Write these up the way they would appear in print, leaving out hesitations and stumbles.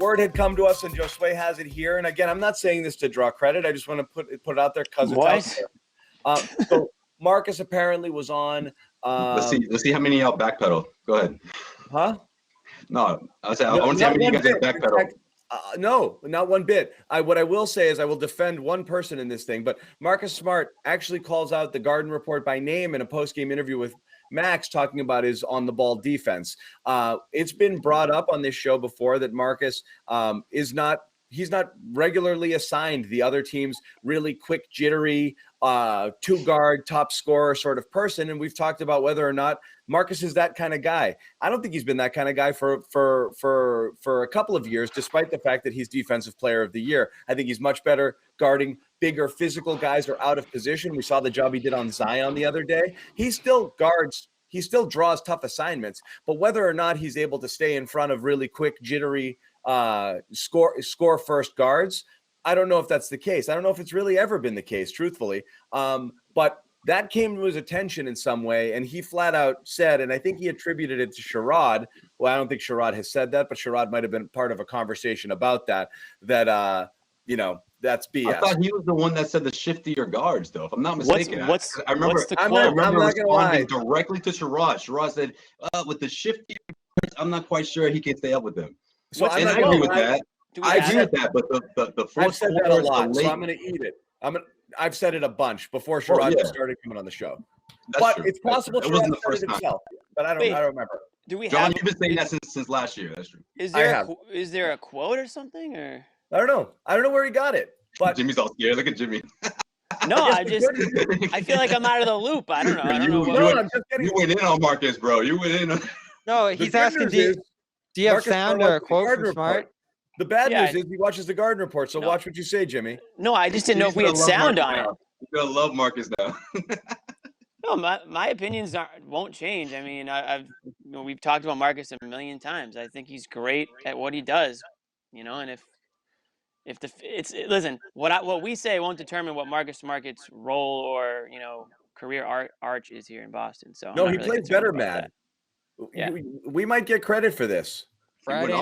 word had come to us, and Josue has it here. And again, I'm not saying this to draw credit. I just want to put it out there because it's out there. So Marcus apparently was on. Let's see how many y'all backpedal. Go ahead. Huh? No, I want to see how many you guys backpedal. No, not one bit. What I will say is I will defend one person in this thing, but Marcus Smart actually calls out the Garden Report by name in a post-game interview with Max, talking about his on-the-ball defense. It's been brought up on this show before that Marcus he's not regularly assigned the other team's really quick, jittery, two-guard, top scorer sort of person, and we've talked about whether or not Marcus is that kind of guy. I don't think he's been that kind of guy for a couple of years, despite the fact that he's Defensive Player of the Year. I think he's much better guarding bigger physical guys or out of position. We saw the job he did on Zion the other day. He still draws tough assignments, but whether or not he's able to stay in front of really quick, jittery, score first guards, I don't know if that's the case. I don't know if it's really ever been the case, truthfully. But that came to his attention in some way, and he flat out said, and I think he attributed it to Sherrod. Well, I don't think Sherrod has said that, but Sherrod might have been part of a conversation about that that's BS. I thought he was the one that said the shiftier guards, though, if I'm not mistaken. I'm not gonna lie. Directly to Sherrod. Sherrod said, with the shiftier guards, I'm not quite sure he can stay up with them. So I agree with that. I agree with that, but the fourth I've said that a lot, so I'm going to eat it. I've said it a bunch before Sherrod started coming on the show. That's true. It's possible Sherrod said it himself, but I don't remember. John, you've been saying that since last year. That's true. Is there a quote or something, or I don't know. I don't know where he got it. But Jimmy's all scared. Look at Jimmy. No, I feel like I'm out of the loop. I don't know. You went in on Marcus, bro. You went in on. No, he's asking. Do you have sound or a quote from Smart? The bad news is he watches the Garden Report, so watch what you say, Jimmy. No, I just didn't know if we had sound on it. You're gonna love Marcus now. No, my opinions won't change. I mean, we've talked about Marcus a million times. I think he's great at what he does, and listen, what we say won't determine what Marcus Smart's role or career arch is here in Boston. So no, he plays better, Matt. Yeah. We might get credit for this. Friday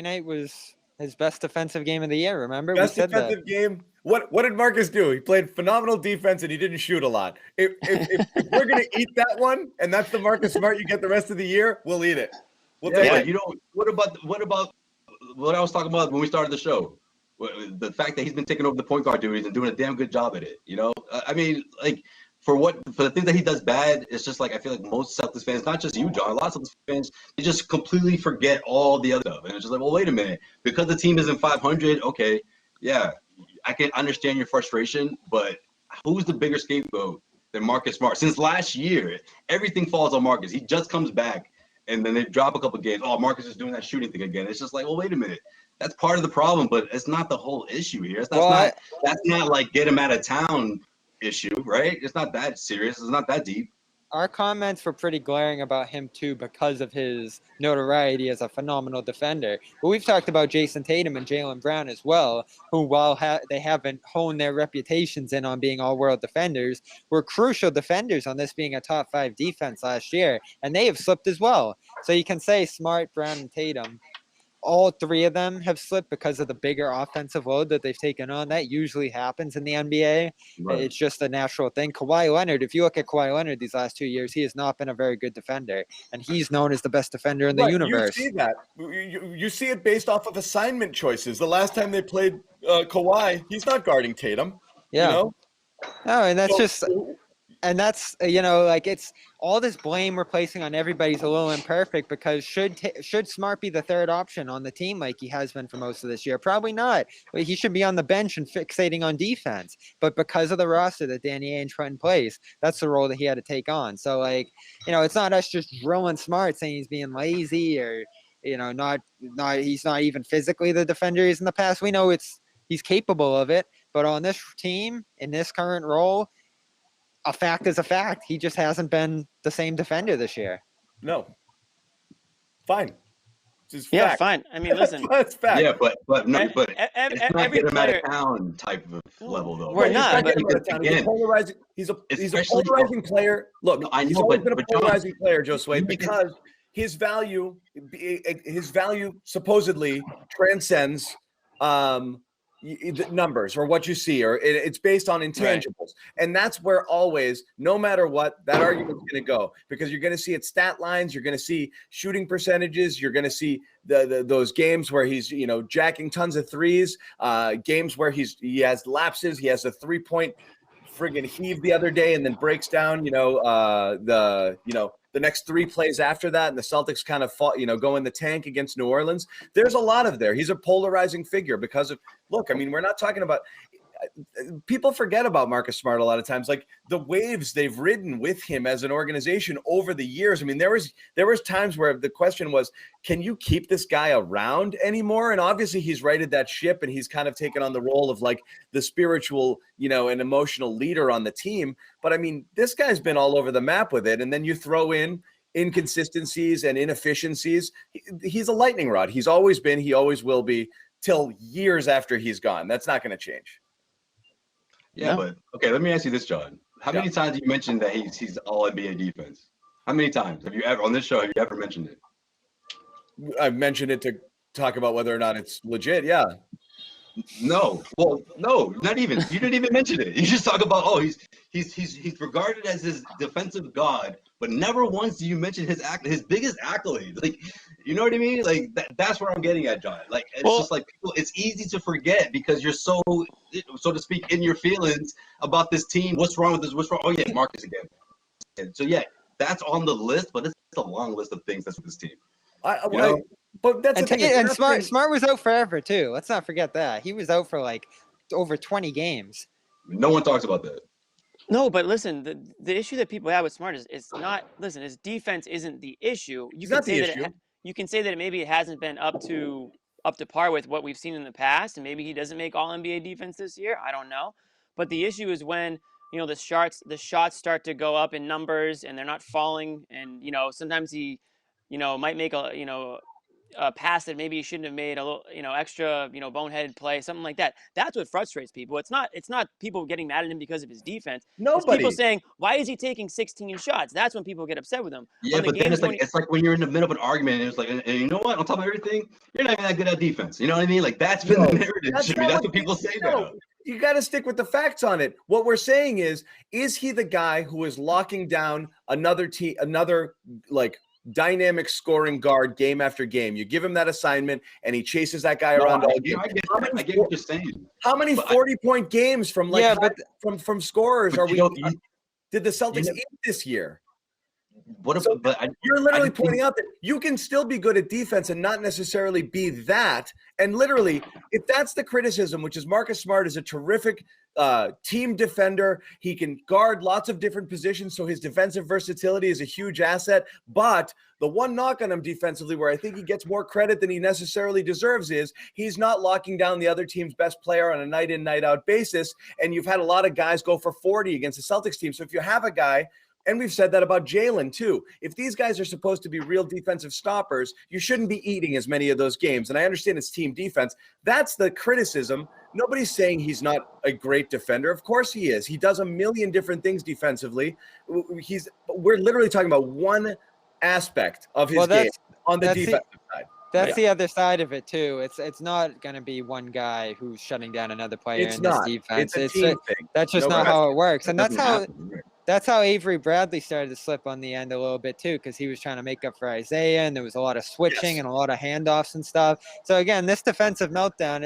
night was his best defensive game of the year. Remember, best defensive game. What did Marcus do? He played phenomenal defense and he didn't shoot a lot. If we're gonna eat that one, and that's the Marcus Smart you get the rest of the year, we'll eat it. We'll take it. What about what I was talking about when we started the show? The fact that he's been taking over the point guard duties and doing a damn good job at it. I mean, like. For the things that he does bad, it's just like I feel like most Celtics fans, not just you, John, a lot of Celtics fans, they just completely forget all the other stuff. And it's just like, well, wait a minute. Because the team isn't 500, okay, yeah, I can understand your frustration, but who's the bigger scapegoat than Marcus Smart? Since last year, everything falls on Marcus. He just comes back, and then they drop a couple games. Oh, Marcus is doing that shooting thing again. It's just like, well, wait a minute. That's part of the problem, but it's not the whole issue here. That's not like get him out of town issue, right? It's not that serious. It's not that deep. Our comments were pretty glaring about him too because of his notoriety as a phenomenal defender. But we've talked about Jason Tatum and Jaylen Brown as well, who while they haven't honed their reputations in on being all-world defenders, were crucial defenders on this being a top 5 defense last year, and they have slipped as well. So you can say Smart, Brown, and Tatum. All 3 of them have slipped because of the bigger offensive load that they've taken on. That usually happens in the NBA. Right. It's just a natural thing. Kawhi Leonard, if you look at Kawhi Leonard these last 2 years, he has not been a very good defender, and he's known as the best defender in the universe. You see that. You see it based off of assignment choices. The last time they played Kawhi, he's not guarding Tatum. Yeah. No, and that's and that's, it's all this blame we're placing on everybody's a little imperfect because should Smart be the third option on the team like he has been for most of this year? Probably not. He should be on the bench and fixating on defense. But because of the roster that Danny Ainge put in place, that's the role that he had to take on. So, it's not us just drilling Smart saying he's being lazy or, he's not even physically the defender he's in the past. We know he's capable of it. But on this team, in this current role, a fact is a fact. He just hasn't been the same defender this year. No. Fine. Yeah, fine. I mean, listen. That's fact. Yeah, but it's not get him out of town type of level, though. We're not. He's a polarizing player. Look, I know, he's always been a polarizing player, Josue, because his value supposedly transcends the numbers or what you see, or it's based on intangibles. And that's where always, no matter what, that argument's going to go, because you're going to see its stat lines, you're going to see shooting percentages, you're going to see those games where he's, jacking tons of threes, games where he has lapses, he has a 3-point friggin' heave the other day and then breaks down, the next 3 plays after that, and the Celtics kind of fought, go in the tank against New Orleans. There's a lot of there. He's a polarizing figure because of, look, I mean, we're not talking about, people forget about Marcus Smart a lot of times, like the waves they've ridden with him as an organization over the years. I mean, there was times where the question was, can you keep this guy around anymore? And obviously he's righted that ship, and he's kind of taken on the role of like the spiritual, and emotional leader on the team. But I mean, this guy's been all over the map with it. And then you throw in inconsistencies and inefficiencies. He's a lightning rod. He's always been, he always will be, till years after he's gone. That's not going to change. Yeah, but okay, let me ask you this, John. How many times have you mentioned that he's all NBA defense? How many times have you ever on this show, have you ever mentioned it? I've mentioned it to talk about whether or not it's legit. Yeah. No. Well, no, not even. You didn't even mention it. You just talk about, he's regarded as his defensive god, but never once do you mention his biggest accolade. Like, you know what I mean? Like that's where I'm getting at, John. Like it's just like people, it's easy to forget because you're so to speak in your feelings about this team. What's wrong with this? What's wrong? Oh yeah, Marcus again. And so yeah, that's on the list, but it's a long list of things that's with this team. But that's the thing. And Smart was out forever too. Let's not forget that. He was out for like over 20 games. No one talks about that. No, but listen, the issue that people have with Smart is it's not. Listen, his defense isn't the issue. You can say that maybe it hasn't been up to par with what we've seen in the past, and maybe he doesn't make all NBA defense this year. I don't know, but the issue is when the shots start to go up in numbers and they're not falling, and sometimes he might make a pass that maybe he shouldn't have made, a little extra boneheaded play, something like that. That's what frustrates people. It's not people getting mad at him because of his defense. It's people saying, why is he taking 16 shots? That's when people get upset with him. Yeah, but then it's like when you're in the middle of an argument and it's like, and you know what, on top of everything, you're not even that good at defense. You know what I mean? Like that's been the narrative. That's what people say now. You got to stick with the facts on it. What we're saying is he the guy who is locking down another like dynamic scoring guard game after game? You give him that assignment and he chases that guy around all game. I get what you're saying. How many 40-point games from from scorers are we? Did the Celtics eat this year? You're literally pointing out that you can still be good at defense and not necessarily be that. And literally, if that's the criticism, which is Marcus Smart is a terrific team defender. He can guard lots of different positions, so his defensive versatility is a huge asset. But the one knock on him defensively, where I think he gets more credit than he necessarily deserves, is he's not locking down the other team's best player on a night in, night out basis. And you've had a lot of guys go for 40 against the Celtics team. So if you have a guy, and we've said that about Jalen too, if these guys are supposed to be real defensive stoppers, you shouldn't be eating as many of those games. And I understand it's team defense. That's the criticism. Nobody's saying he's not a great defender. Of course he is. He does a million different things defensively. We're literally talking about one aspect of his game on the defensive side. That's the other side of it too. It's not going to be one guy who's shutting down another player in this defense. It's a team thing. That's just not how it works. And that's how Avery Bradley started to slip on the end a little bit too, because he was trying to make up for Isaiah, and there was a lot of switching and a lot of handoffs and stuff. So again, this defensive meltdown,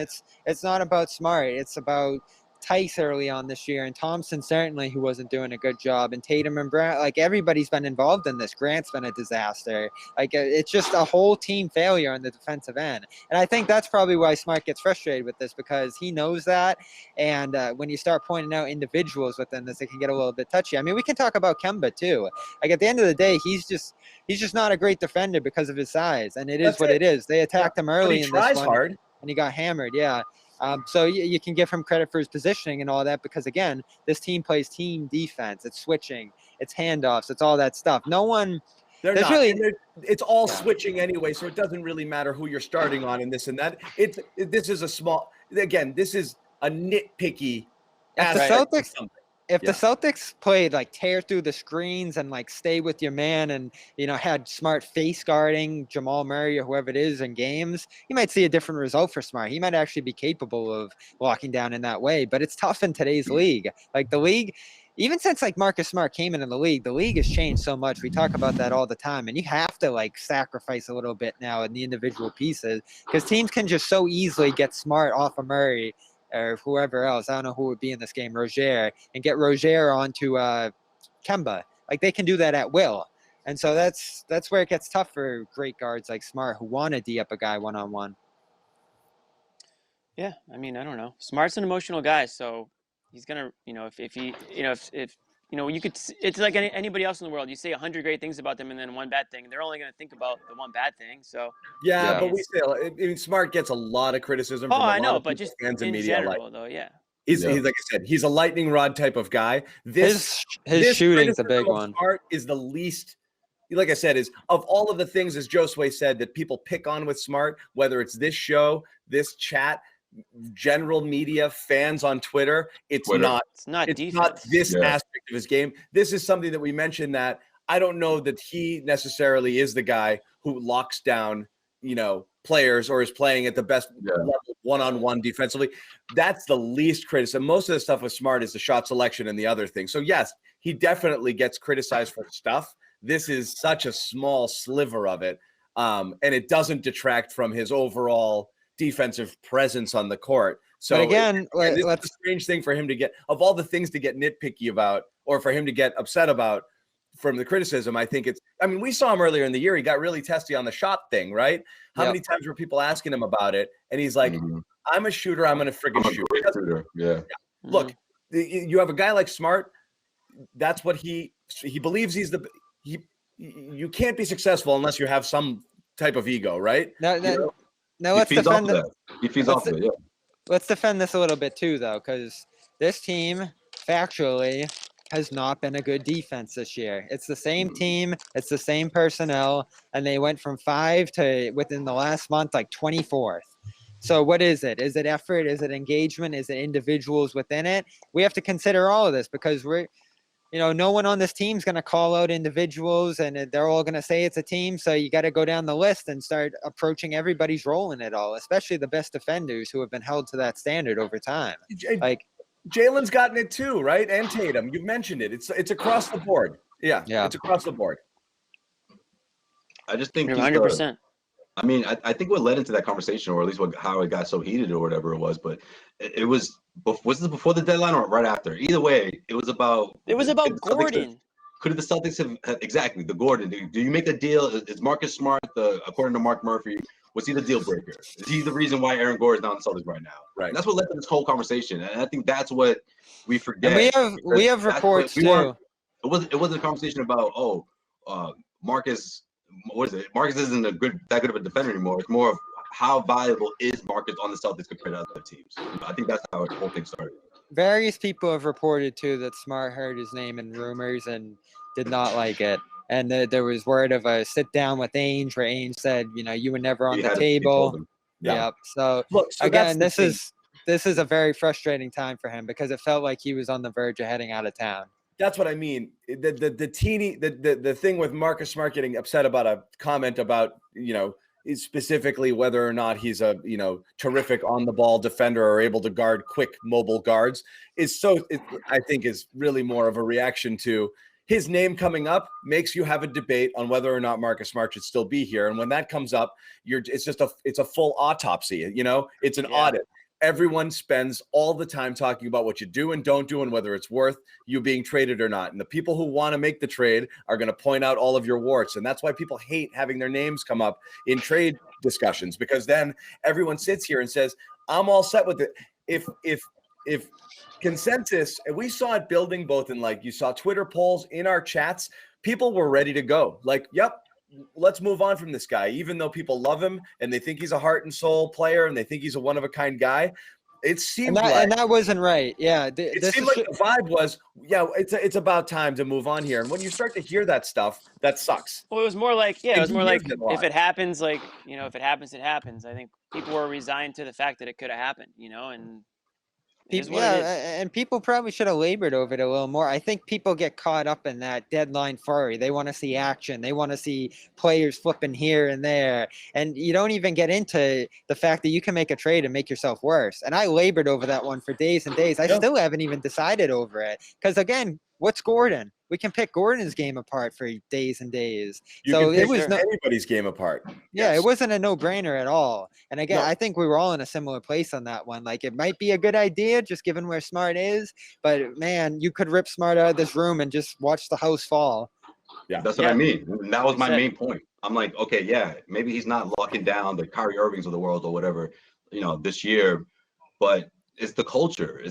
it's not about Smart. It's about Tice early on this year, and Thompson certainly, who wasn't doing a good job, and Tatum and Brown. Like, everybody's been involved in this. Grant's been a disaster. Like, it's just a whole team failure on the defensive end. And I think that's probably why Smart gets frustrated with this, because he knows that. And when you start pointing out individuals within this, it can get a little bit touchy. I mean, we can talk about Kemba too. Like, at the end of the day, he's just not a great defender because of his size, and it is what it is. They attacked him early in this one, hard, and he got hammered. Yeah. So you can give him credit for his positioning and all that, because again, this team plays team defense. It's switching, it's handoffs, it's all that stuff. No one. It's all switching anyway, so it doesn't really matter who you're starting on in this and that. This is a small. Again, this is a nitpicky aspect. if the Celtics played like tear through the screens and like stay with your man and, had Smart face guarding Jamal Murray or whoever it is in games, you might see a different result for Smart. He might actually be capable of locking down in that way, but it's tough in today's league. Like the league, even since like Marcus Smart came in the league has changed so much. We talk about that all the time, and you have to like sacrifice a little bit now in the individual pieces because teams can just so easily get Smart off of Murray or whoever else. I don't know who would be in this game, Rozier, and get Rozier onto Kemba. Like they can do that at will. And so that's where it gets tough for great guards like Smart who want to D up a guy one-on-one. Yeah, I mean, I don't know. Smart's an emotional guy, so he's gonna, if he, if you could, it's like anybody else in the world. You say 100 great things about them and then one bad thing. They're only gonna think about the one bad thing. So yeah. But we still, Smart gets a lot of criticism. From I know, but just fans and media general, though, yeah. He's like I said, he's a lightning rod type of guy. His shooting's a big one. Smart is the least. Like I said, is of all of the things, as Josue said, that people pick on with Smart, whether it's this show, this chat, general media, fans on Twitter, it's not this aspect of his game. This is something that we mentioned that I don't know that he necessarily is the guy who locks down, players or is playing at the best level one-on-one defensively. That's the least criticism. Most of the stuff with Smart is the shot selection and the other thing. So yes, he definitely gets criticized for stuff. This is such a small sliver of it. And it doesn't detract from his overall defensive presence on the court. So but again, it's a strange thing for him to get, of all the things to get nitpicky about, or for him to get upset about from the criticism. I think we saw him earlier in the year. He got really testy on the shot thing, right? How many times were people asking him about it? And he's like, I'm a shooter. I'm going to friggin' shoot. Yeah. Look, you have a guy like Smart. That's what he believes you can't be successful unless you have some type of ego, right? Now let's defend it. He feeds off of it, Let's defend this a little bit too, though, because this team factually has not been a good defense this year. It's the same team, it's the same personnel, and they went from 5 to within the last month like 24th. So what is it? Is it effort? Is it engagement? Is it individuals within it? We have to consider all of this because no one on this team is going to call out individuals and they're all going to say it's a team. So you got to go down the list and start approaching everybody's role in it all, especially the best defenders who have been held to that standard over time. Like Jalen's gotten it too, right? And Tatum, you've mentioned it. It's across the board. Yeah. It's across the board. I just think 100%. I think what led into that conversation, or at least how it got so heated or whatever it was, but it was this before the deadline or right after? Either way, it was about Gordon. Could the Celtics have exactly the Gordon? Do you make a deal? Is Marcus Smart according to Mark Murphy? Was he the deal breaker? Is he the reason why Aaron Gordon is not on the Celtics right now? Right. And that's what led to this whole conversation, and I think that's what we forget. And we have reports too. It wasn't a conversation about Marcus. What is it? Marcus isn't that good of a defender anymore. It's more of how valuable is Marcus on the Celtics compared to other teams. I think that's how the whole thing started. Various people have reported too that Smart heard his name in rumors and did not like it. And there was word of a sit down with Ainge where Ainge said, you were never on the table. Yep. So again, this is a very frustrating time for him because it felt like he was on the verge of heading out of town. That's what I mean. The thing with Marcus Smart getting upset about a comment about, is specifically whether or not he's a, terrific on the ball defender or able to guard quick mobile guards I think is really more of a reaction to his name coming up makes you have a debate on whether or not Marcus Smart should still be here. And when that comes up, it's a full autopsy, it's an audit. Everyone spends all the time talking about what you do and don't do and whether it's worth you being traded or not. And the people who want to make the trade are going to point out all of your warts. And that's why people hate having their names come up in trade discussions, because then everyone sits here and says, I'm all set with it. If consensus, and we saw it building both in, like, you saw Twitter polls, in our chats, people were ready to go. Like, yep, let's move on from this guy, even though people love him and they think he's a heart and soul player and they think he's a one-of-a-kind guy. It seemed and that wasn't right. Yeah. It seemed like the vibe was, it's about time to move on here. And when you start to hear that stuff, that sucks. Well, it was more like, if it happens, if it happens, it happens. I think people were resigned to the fact that it could have happened, and And people probably should have labored over it a little more. I think people get caught up in that deadline flurry. They want to see action. They want to see players flipping here and there. And you don't even get into the fact that you can make a trade and make yourself worse. And I labored over that one for days and days. I still haven't even decided over it. Because, again, what's Gordon? We can pick Gordon's game apart for days and days. It was anybody's game apart. Yeah, It wasn't a no-brainer at all. And again, I think we were all in a similar place on that one. Like, it might be a good idea just given where Smart is, but man, you could rip Smart out of this room and just watch the house fall. Yeah, that's what I mean. And that was my main point. I'm like, okay, maybe he's not locking down the Kyrie Irvings of the world or whatever, this year, but it's the culture.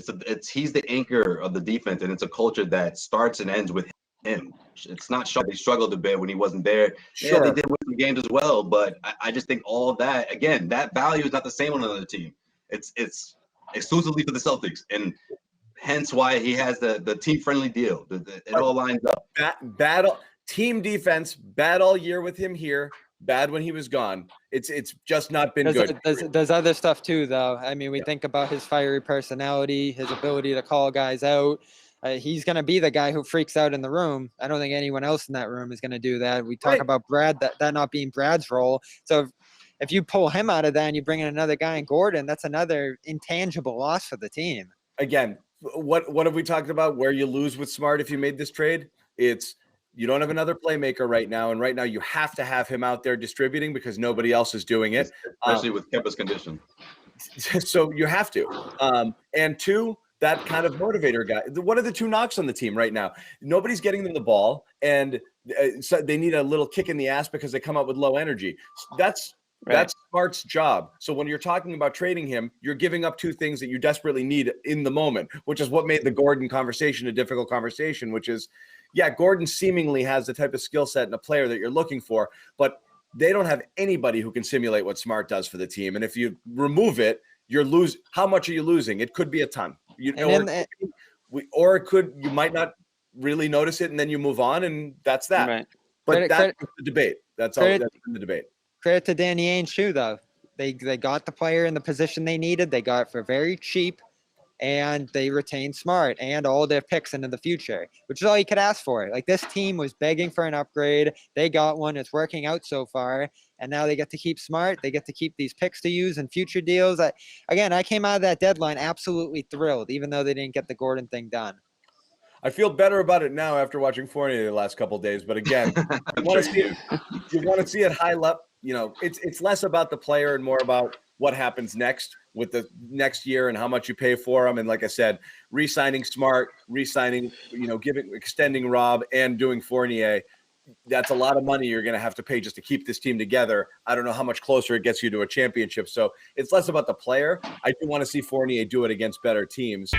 He's the anchor of the defense, and it's a culture that starts and ends with him. It's not sure they struggled a bit when he wasn't there. Sure. Yeah, they did win some games as well, but I just think all of that, again, that value is not the same on another team. It's exclusively for the Celtics, and hence why he has the team-friendly deal. It all lines up. Bad team defense, bad all year with him here. Bad when he was gone. It's just not been good. There's other stuff too, though. I mean, we think about his fiery personality, his ability to call guys out. He's going to be the guy who freaks out in the room. I don't think anyone else in that room is going to do that. We talk about Brad, that not being Brad's role. So if you pull him out of that and you bring in another guy in Gordon, that's another intangible loss for the team. Again, what have we talked about where you lose with Smart if you made this trade? It's you don't have another playmaker right now, and right now you have to have him out there distributing because nobody else is doing it. Especially with Kemba's condition. So you have to. And two, that kind of motivator guy. What are the two knocks on the team right now? Nobody's getting them the ball, and so they need a little kick in the ass because they come up with low energy. That's Smart's job. So when you're talking about trading him, you're giving up two things that you desperately need in the moment, which is what made the Gordon conversation a difficult conversation, which is, Gordon seemingly has the type of skill set and a player that you're looking for, but they don't have anybody who can simulate what Smart does for the team. And if you remove it, how much are you losing? It could be a ton. You might not really notice it, and then you move on, and that's that. Right. But that's the debate. That's all. That's the debate. Credit to Danny Ainge too, though. They got the player in the position they needed. They got it for very cheap, and they retained Smart and all their picks into the future, which is all you could ask for. Like, this team was begging for an upgrade. They got one. It's working out so far, and now they get to keep Smart. They get to keep these picks to use in future deals. I came out of that deadline absolutely thrilled, even though they didn't get the Gordon thing done. I feel better about it now after watching Fournier the last couple of days. But again, you want to see it high level. It's less about the player and more about what happens next with the next year and how much you pay for them. And like I said, re-signing Smart, extending Rob, and doing Fournier. That's a lot of money you're going to have to pay just to keep this team together. I don't know how much closer it gets you to a championship. So it's less about the player. I do want to see Fournier do it against better teams.